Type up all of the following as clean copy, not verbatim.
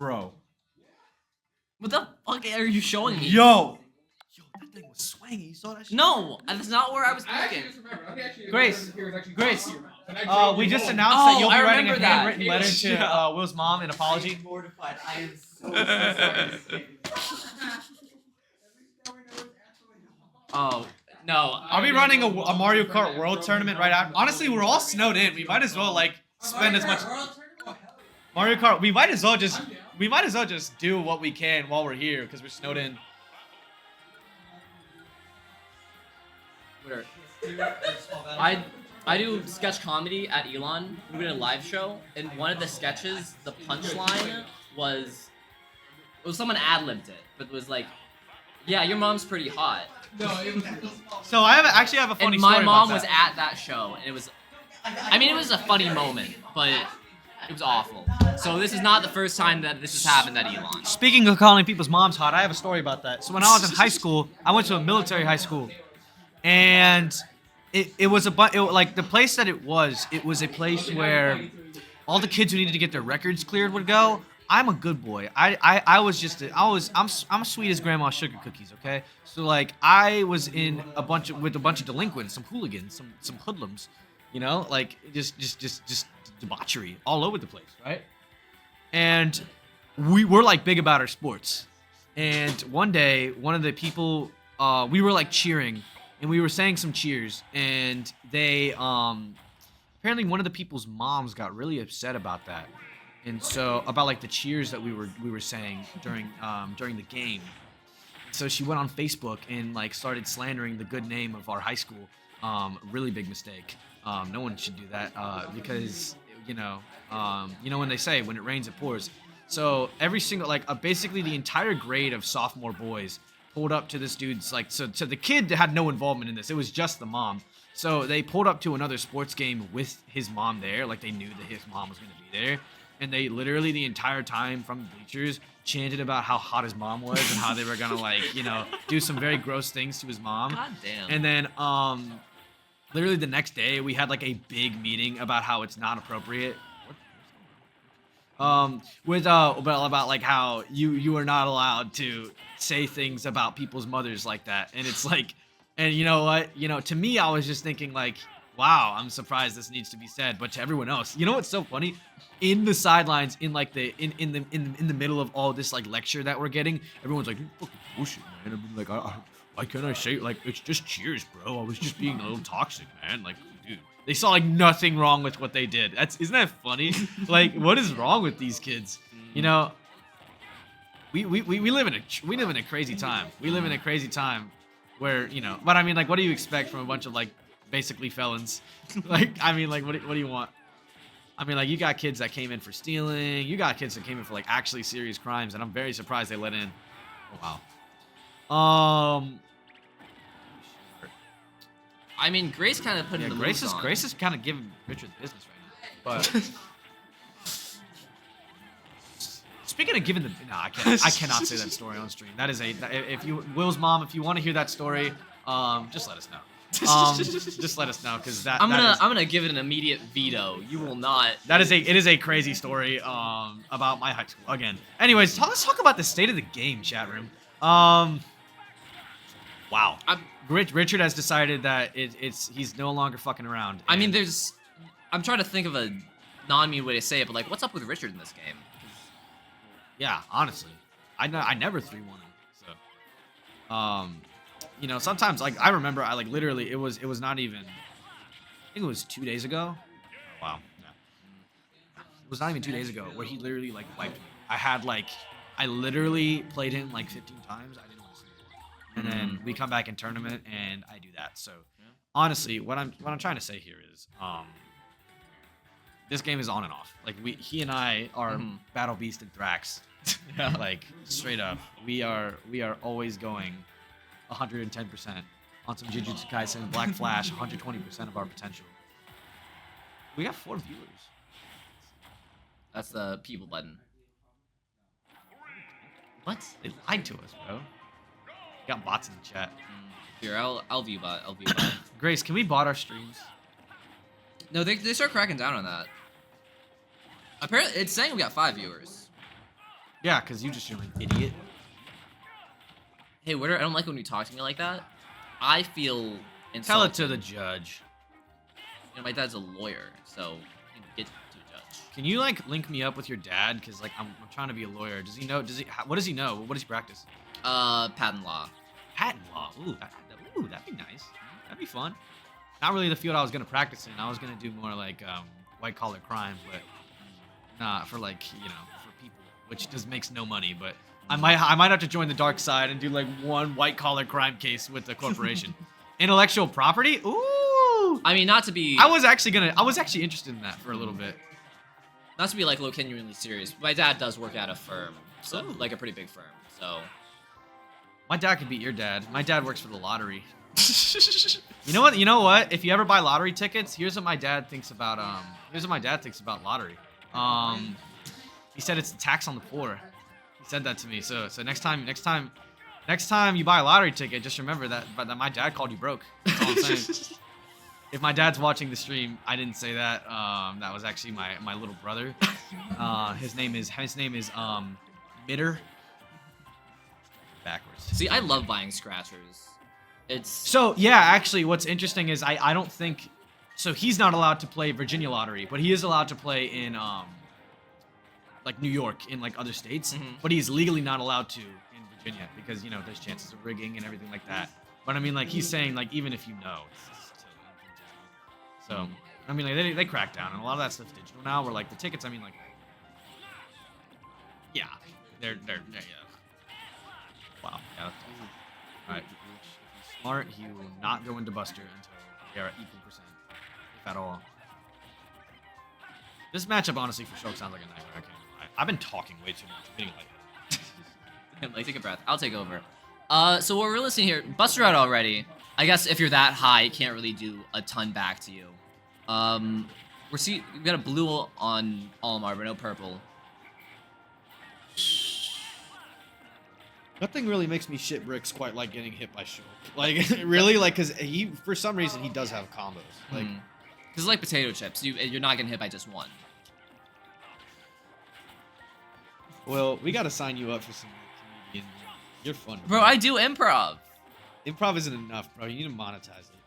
Bro. What the fuck are you showing me? Yo, that thing was swinging. You saw that shit? No, that's not where I was looking. Grace, we just announced Oh, that you'll be I writing a remember that. handwritten letter to Will's mom, an apology. I'm mortified. I am so sorry. Oh, no. I'll be running a Mario Kart World Tournament right after. Honestly, we're all snowed in. We might as well like spend as much Mario Kart. We might as well just do what we can while we're here because we're snowed in. Where? I do sketch comedy at Elon. We did a live show, and one of the sketches, the punchline was someone ad-libbed it, but it was like, "Yeah, your mom's pretty hot." So I actually have a funny and story my mom about was that. at that show, and it was, I mean, it was a funny moment, but it was awful. So this is not the first time that this has happened at Elon. Speaking of calling people's moms hot, I have a story about that. So when I was in high school, I went to a military high school, and it was like the place that it was a place where all the kids who needed to get their records cleared would go. I'm a good boy. I'm sweet as grandma's sugar cookies, okay? So like I was in with a bunch of delinquents, some hooligans, some hoodlums, you know, like just debauchery all over the place, right? And we were like big about our sports. And one day, one of the people we were like cheering and we were saying some cheers, and they apparently one of the people's moms got really upset about that. And so about like the cheers that we were saying during the game. So she went on Facebook and like started slandering the good name of our high school. Really big mistake. No one should do that because you know when they say when it rains it pours. So every single basically the entire grade of sophomore boys pulled up to this dude's so the kid had no involvement in this. It was just the mom. So they pulled up to another sports game with his mom there, like they knew that his mom was going to be there. And they literally the entire time from the bleachers chanted about how hot his mom was and how they were gonna do some very gross things to his mom. God damn. And then literally the next day we had like a big meeting about how it's not appropriate. About like how you are not allowed to say things about people's mothers like that. And it's like, and you know what? To me I was just thinking like, wow, I'm surprised this needs to be said. But to everyone else, you know what's so funny? In the sidelines, in the middle of all this like lecture that we're getting, everyone's like, "You fucking bullshit, man." I'm like, why can't I say like it's just cheers, bro? I was just being a little toxic, man. Like, dude, they saw like nothing wrong with what they did. Isn't that funny? Like, what is wrong with these kids? You know, we live in a crazy time. We live in a crazy time where but I mean, like, what do you expect from a bunch of like basically felons? Like, I mean, like, what do you want? I mean, like, you got kids that came in for stealing. You got kids that came in for like actually serious crimes, and I'm very surprised they let in. Oh, wow. I mean, Grace kind of put in the Grace moves on. Grace is kind of giving Richard business right now. But speaking of giving I cannot say that story on stream. That is Will's mom. If you want to hear that story, just let us know. Just let us know because I'm gonna give it an immediate veto. You will not. It is a crazy story about my high school again. Anyways, let's talk about the state of the game, chat room. Wow. Richard has decided that he's no longer fucking around. I mean, I'm trying to think of a non-mean way to say it, but like, what's up with Richard in this game? Yeah, honestly, I never 3-1 him. So, sometimes like I remember I like literally it was not even. I think it was 2 days ago. Oh, wow. Yeah. It was not even 2 days ago where he literally like wiped me. I literally played him like 15 times. I didn't want to see him. And then we come back in tournament and I do that. So honestly, what I'm trying to say here is this game is on and off. Like he and I are Battle Beast and Thrax. Yeah. Like straight up. We are always going 110% on some Jujutsu Kaisen, Black Flash, 120% of our potential. We got 4 viewers. That's the people button. What? They lied to us, bro. Got bots in the chat. Here, I'll view bot. Grace, can we bot our streams? No, they start cracking down on that. Apparently, it's saying we got 5 viewers. Yeah, because you just you're an idiot. Hey, I don't like when you talk to me like that. I feel insulted. Tell it to the judge. You know, my dad's a lawyer, so he can get to a judge. Can you like link me up with your dad? Because like I'm trying to be a lawyer. Does he know? What does he know? What does he practice? Patent law. Patent law. Ooh, that'd be nice. That'd be fun. Not really the field I was gonna practice in. I was gonna do more like white collar crime, but not for like for people, which just makes no money. But I might have to join the dark side and do like one white collar crime case with the corporation. Intellectual property. Ooh. I mean, not to be. I was actually interested in that for a little bit. Not to be like genuinely serious. My dad does work at a firm, so Ooh. like a pretty big firm. So. My dad could beat your dad. My dad works for the lottery. You know what? You know what? If you ever buy lottery tickets, here's what my dad thinks about lottery. He said it's a tax on the poor. He said that to me. So next time you buy a lottery ticket, just remember that my dad called you broke. That's all I'm saying. If my dad's watching the stream, I didn't say that. That was actually my little brother. His name is Mitter. Backwards. See, I love buying scratchers. It's So yeah, actually, what's interesting is I don't think so. He's not allowed to play Virginia lottery, but he is allowed to play in like New York, in like other states. But he's legally not allowed to in Virginia because there's chances of rigging and everything like that. But I mean, like he's saying, like even if you know, it's still infinitesimal. So I mean, like they crack down, and a lot of that stuff's digital now. Where like the tickets, I mean, like yeah, they're yeah. Wow. Yeah, that's awesome. All right. If he's smart, he will not go into Buster until they are at equal percent, if at all. This matchup, honestly, for Shulk sounds like a nightmare. I can't lie. I've been talking way too much. I'm getting lightheaded. like take a breath. I'll take over. So what we're listening here, Buster out already. I guess if you're that high, it can't really do a ton back to you. We got a blue on Olimar, but no purple. Nothing really makes me shit bricks quite like getting hit by Shulk. Like, really? Like, because for some reason, he does have combos. Like, Because it's like potato chips. You're not getting hit by just one. well, we got to sign you up for some comedian. You're fun. Bro, I do improv. Improv isn't enough, bro. You need to monetize it.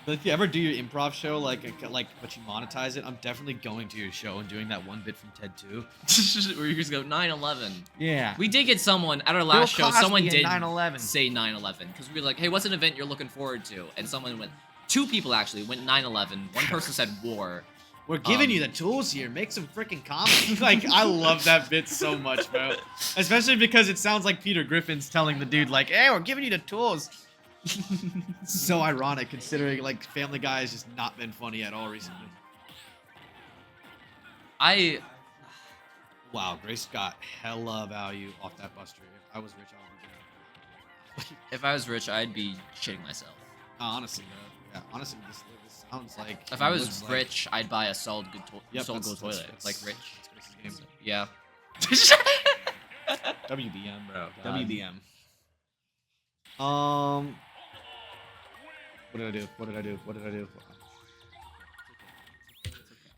But if you ever do your improv show, but you monetize it, I'm definitely going to your show and doing that one bit from TED 2. Where you just go 9/11. Yeah. We did get someone at our last show. Someone did 9/11. say 9/11 because we were like, "Hey, what's an event you're looking forward to?" And someone went. 2 people actually went 9/11. One person said war. We're giving you the tools here. Make some freaking comedy. Like, I love that bit so much, bro. Especially because it sounds like Peter Griffin's telling the dude, like, "Hey, we're giving you the tools." So ironic considering like Family Guy has just not been funny at all recently. Wow, Grace got hella value off that Buster. If I was rich, I would be doing it. If I was rich, I'd be shitting myself. Honestly, though. Yeah, honestly, this sounds like. If I was rich, I'd buy a solid good toilet. That's Like rich. Grace's game. Yeah. WBM, bro. God. WBM. What did I do?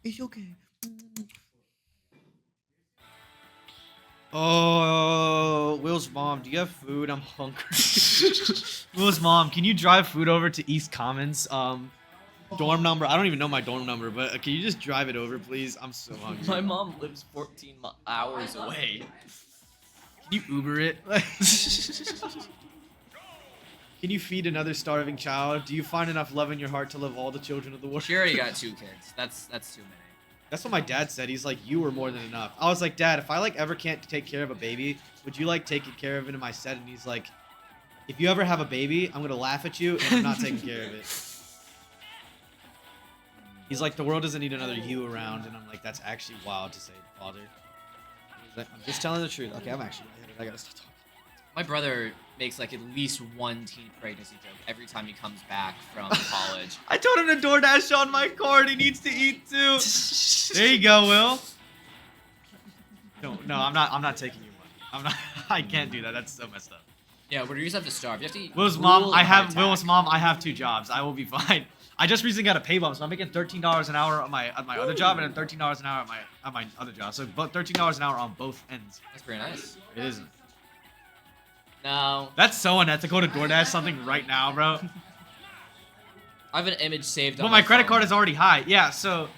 It's okay. Oh, Will's mom, do you have food? I'm hungry. Will's mom, can you drive food over to East Commons? Dorm number. I don't even know my dorm number, but can you just drive it over, please? I'm so hungry. My mom lives 14 hours away. Can you Uber it? Can you feed another starving child? Do you find enough love in your heart to love all the children of the world? She already got 2 kids. That's too many. That's what my dad said. He's like, you were more than enough. I was like, Dad, if I ever can't take care of a baby, would you taking care of it in my set? And he's like, if you ever have a baby, I'm gonna laugh at you and I'm not taking care of it. He's like, the world doesn't need another you around, and I'm like, that's actually wild to say, Father. He's like, I'm just telling the truth. Okay, I'm actually. I gotta stop talking. My brother makes at least one teen pregnancy joke every time he comes back from college. I told him to DoorDash on my card. He needs to eat too. There you go, Will. No, I'm not taking your money. I can't do that. That's so messed up. Yeah, but you just have to starve. You have to eat. Will's mom, I have 2 jobs. I will be fine. I just recently got a pay bump, so I'm making $13 an hour on my other job and then $13 an hour at my at my other job. So about $13 an hour on both ends. That's pretty nice. It isn't. No. That's so unethical to DoorDash something right now, bro. I have an image saved on But my credit phone. card is already high. Yeah, so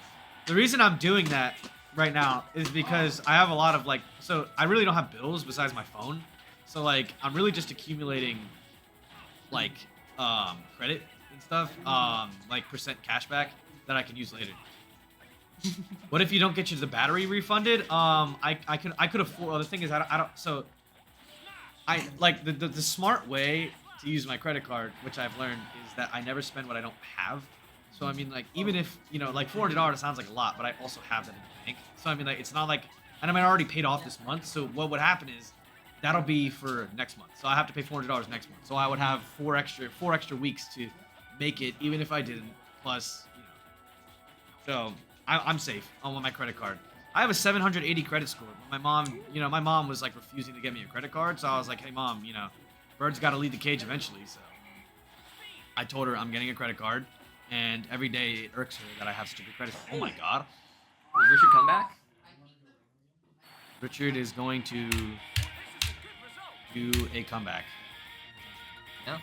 the reason I'm doing that right now is because I have a lot of like, so I really don't have bills besides my phone. So like, I'm really just accumulating like credit and stuff, like percent cashback that I can use later. What if you don't get the battery refunded? I could afford. Well, the thing is, I don't. So I like the smart way to use my credit card, which I've learned, is that I never spend what I don't have. So I mean, like, even if, you know, like $400 sounds like a lot, but I also have that in the bank. So I mean, like, it's not like, and I mean, I already paid off this month. So what would happen is that'll be for next month. So I have to pay $400 next month. So I would have four extra weeks to make it, even if I didn't. Plus, you know, so I'm safe on my credit card. I have a 780 credit score. But my mom was like refusing to get me a credit card. So I was like, hey mom, you know, bird's got to leave the cage eventually. So I told her I'm getting a credit card. And every day it irks her that I have such a good credit score. Oh my god. Did Richard come back? Richard is going to do a comeback. Yeah.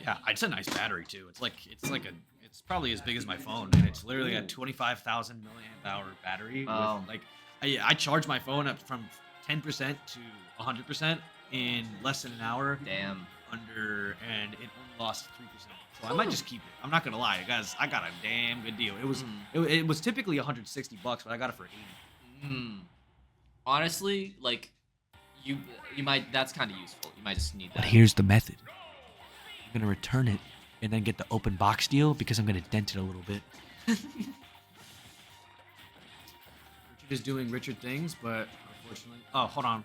Yeah, it's a nice battery too. It's probably as big as my phone, and it's literally a 25,000 milliamp hour battery. Oh. With, like, I charge my phone up from 10% to 100% in less than an hour. Damn. And it only lost 3%. So I might just keep it. I'm not gonna lie, guys. I got a damn good deal. It was typically $160, but I got it for 80. Honestly, like, you might. That's kind of useful. You might just need that. But here's the method. I'm gonna return it and then get the open box deal because I'm gonna dent it a little bit. Richard is doing Richard things, but unfortunately, oh, hold on.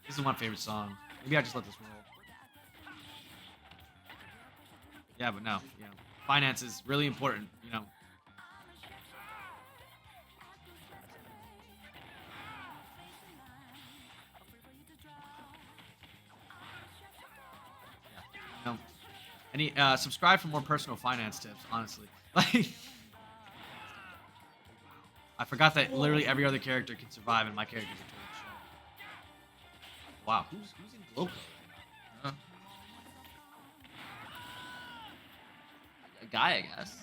This is my favorite song. Maybe I just let this roll. Yeah, but no. Yeah, finance is really important. You know. Yeah. No. Any subscribe for more personal finance tips. Honestly, like. I forgot that literally every other character can survive, and my character's a total shit. Wow, who's in Glow? Huh. A guy, I guess.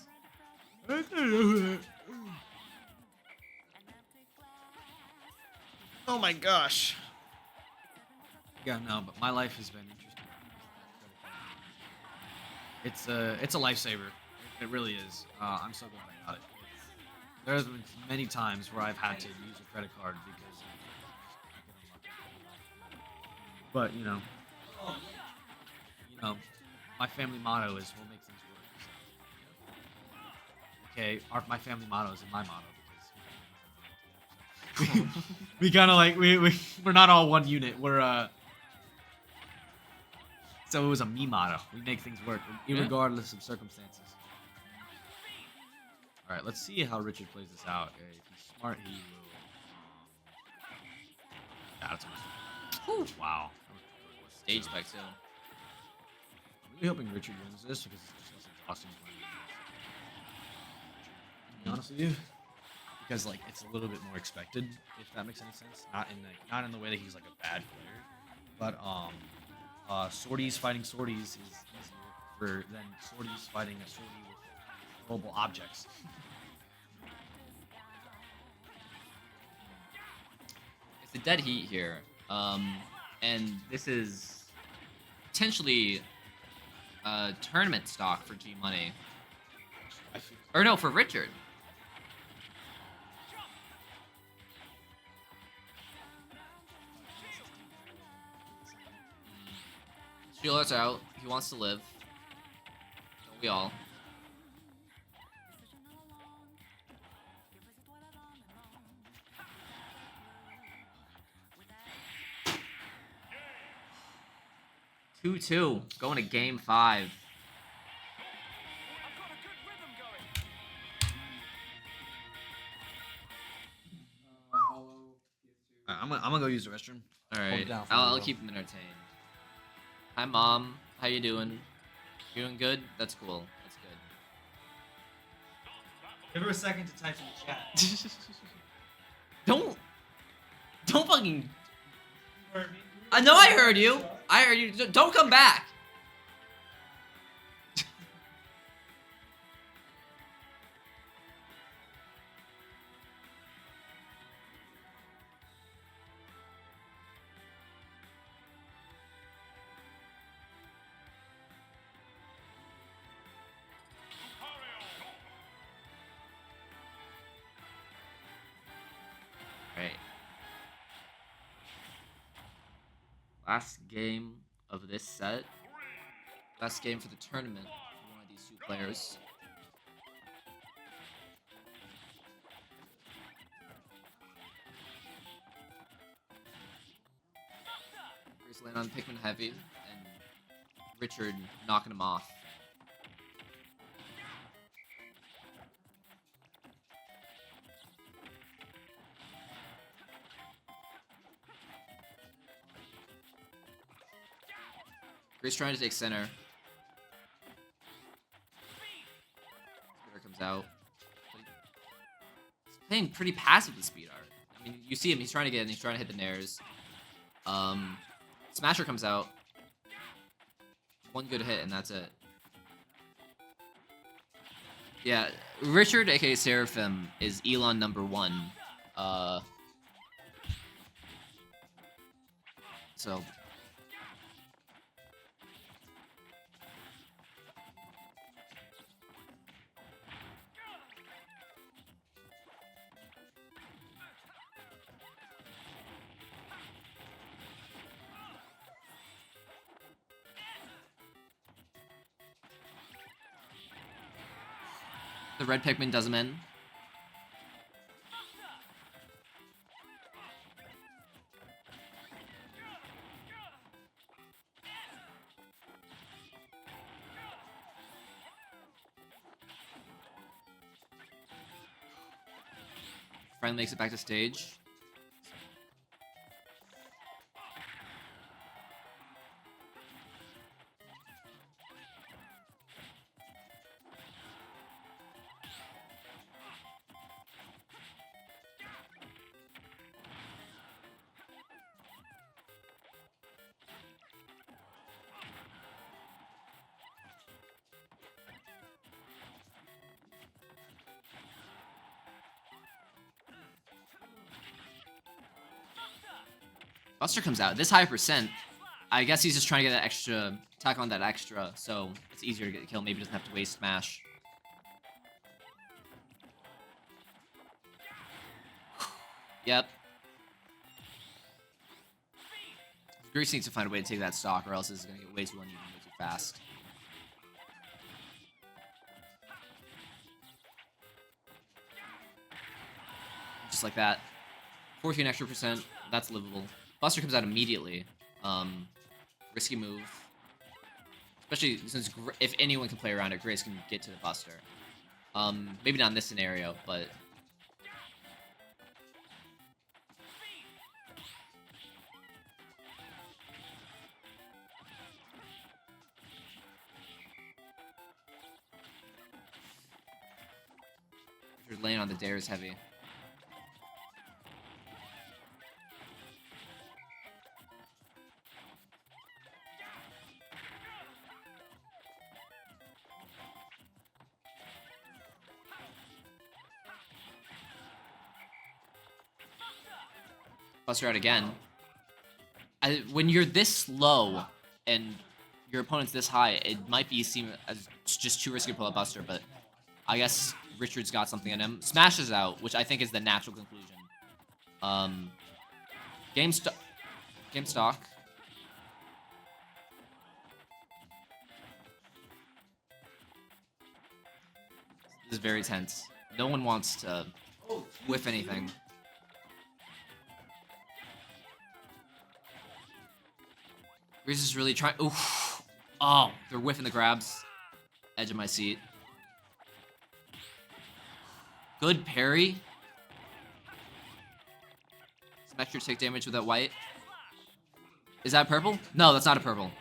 Oh my gosh. Yeah, no, but my life has been interesting. It's a lifesaver. It really is. I'm so glad I got it. There's been many times where I've had to use a credit card because but you know, my family motto is we'll make things work. So, okay, my family motto is in my motto because we kind of like we're not all one unit. We're so it was a me motto. We make things work, regardless of circumstances. All right, let's see how Richard plays this out. Okay, if he's smart, he will. Yeah, that's awesome. Wow. Stage spec too. I'm really hoping Richard wins this because it's just less exhausting. To be honest with you, because like it's a little bit more expected, if that makes any sense. Not in the way that he's like a bad player, but sorties fighting sorties is easier than sorties fighting a sortie with mobile objects. It's a dead heat here, and this is potentially tournament stock for G Money, or no, for Richard. Shulk's out. He wants to live. Don't we all? Two, going to game 5. I'm gonna go use the restroom. All right, down for I'll me, keep him entertained. Hi, Mom. How you doing? You doing good? That's cool. That's good. Give her a second to type in the chat. Don't fucking. I know I heard you. I heard you. Don't come back. Right. Last game of this set. Last game for the tournament for one of these two players. Grace laying on Pikmin heavy and Richard knocking him off. Grace trying to take center. Spitter comes out. He's playing pretty passive with speed art. I mean, you see him, he's trying to get in, he's trying to hit the nairs. Smasher comes out. One good hit, and that's it. Yeah, Richard, aka Seraphim, is Elon number 1. So... The red Pikmin does him in. Friend makes it back to stage. Buster comes out. This high percent, I guess he's just trying to get that extra, tack on that extra, so it's easier to get the kill. Maybe doesn't have to waste smash. Yep. Grease needs to find a way to take that stock, or else it's going to get way too uneven, way too fast. Just like that. 14 extra percent. That's livable. Buster comes out immediately. Risky move. Especially since if anyone can play around it, Grace can get to the Buster. Maybe not in this scenario, but... Richard laying on the dares heavy. Buster out again. When you're this low and your opponent's this high, it might seem as just too risky to pull a Buster, but I guess Richard's got something in him. Smashes out, which I think is the natural conclusion. Game stock. This is very tense. No one wants to whiff anything. Reese is really trying. Oof. Oh, they're whiffing the grabs. Edge of my seat. Good parry. Smash take damage with that white. Is that purple? No, that's not a purple.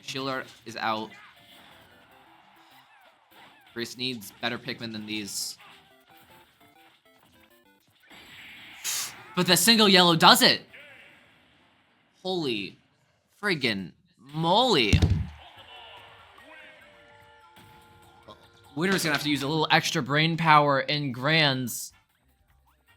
Shieler is out. Grace needs better Pikmin than these. But the single yellow does it! Holy friggin' moly. Winner's gonna have to use a little extra brain power in Grands